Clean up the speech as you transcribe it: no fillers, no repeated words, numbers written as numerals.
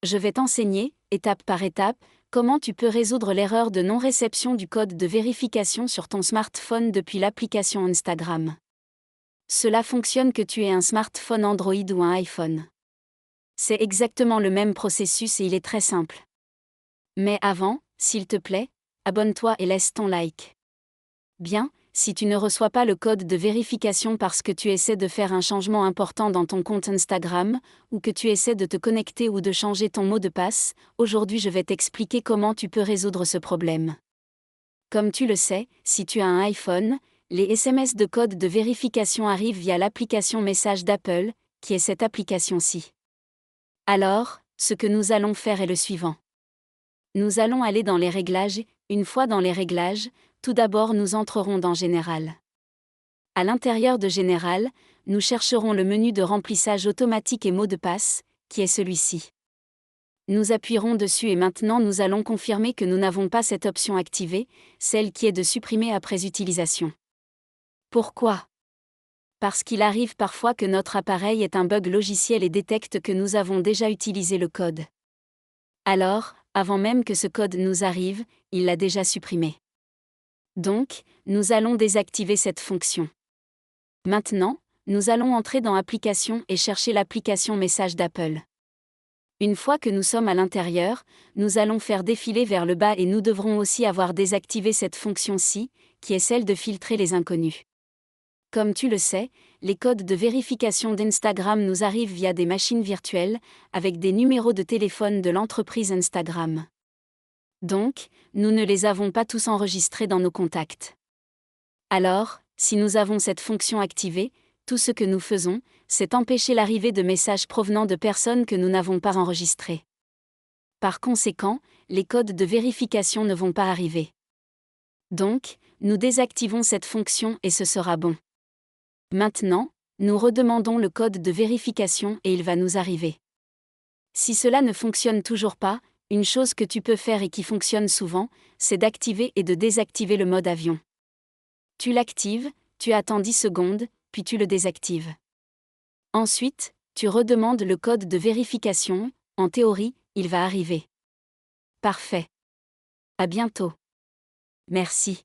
Je vais t'enseigner, étape par étape, comment tu peux résoudre l'erreur de non-réception du code de vérification sur ton smartphone depuis l'application Instagram. Cela fonctionne que tu aies un smartphone Android ou un iPhone. C'est exactement le même processus et il est très simple. Mais avant, s'il te plaît, abonne-toi et laisse ton like. Bien, si tu ne reçois pas le code de vérification parce que tu essaies de faire un changement important dans ton compte Instagram, ou que tu essaies de te connecter ou de changer ton mot de passe, aujourd'hui je vais t'expliquer comment tu peux résoudre ce problème. Comme tu le sais, si tu as un iPhone, les SMS de code de vérification arrivent via l'application Message d'Apple, qui est cette application-ci. Alors, ce que nous allons faire est le suivant. Nous allons aller dans les réglages. Une fois dans les réglages, tout d'abord nous entrerons dans Général. À l'intérieur de Général, nous chercherons le menu de remplissage automatique et mot de passe, qui est celui-ci. Nous appuierons dessus et maintenant nous allons confirmer que nous n'avons pas cette option activée, celle qui est de supprimer après utilisation. Pourquoi ? Parce qu'il arrive parfois que notre appareil ait un bug logiciel et détecte que nous avons déjà utilisé le code. Alors, avant même que ce code nous arrive, il l'a déjà supprimé. Donc, nous allons désactiver cette fonction. Maintenant, nous allons entrer dans Applications et chercher l'application Message d'Apple. Une fois que nous sommes à l'intérieur, nous allons faire défiler vers le bas et nous devrons aussi avoir désactivé cette fonction-ci, qui est celle de filtrer les inconnus. Comme tu le sais, les codes de vérification d'Instagram nous arrivent via des machines virtuelles, avec des numéros de téléphone de l'entreprise Instagram. Donc, nous ne les avons pas tous enregistrés dans nos contacts. Alors, si nous avons cette fonction activée, tout ce que nous faisons, c'est empêcher l'arrivée de messages provenant de personnes que nous n'avons pas enregistrées. Par conséquent, les codes de vérification ne vont pas arriver. Donc, nous désactivons cette fonction et ce sera bon. Maintenant, nous redemandons le code de vérification et il va nous arriver. Si cela ne fonctionne toujours pas, une chose que tu peux faire et qui fonctionne souvent, c'est d'activer et de désactiver le mode avion. Tu l'actives, tu attends 10 secondes, puis tu le désactives. Ensuite, tu redemandes le code de vérification, en théorie, il va arriver. Parfait. À bientôt. Merci.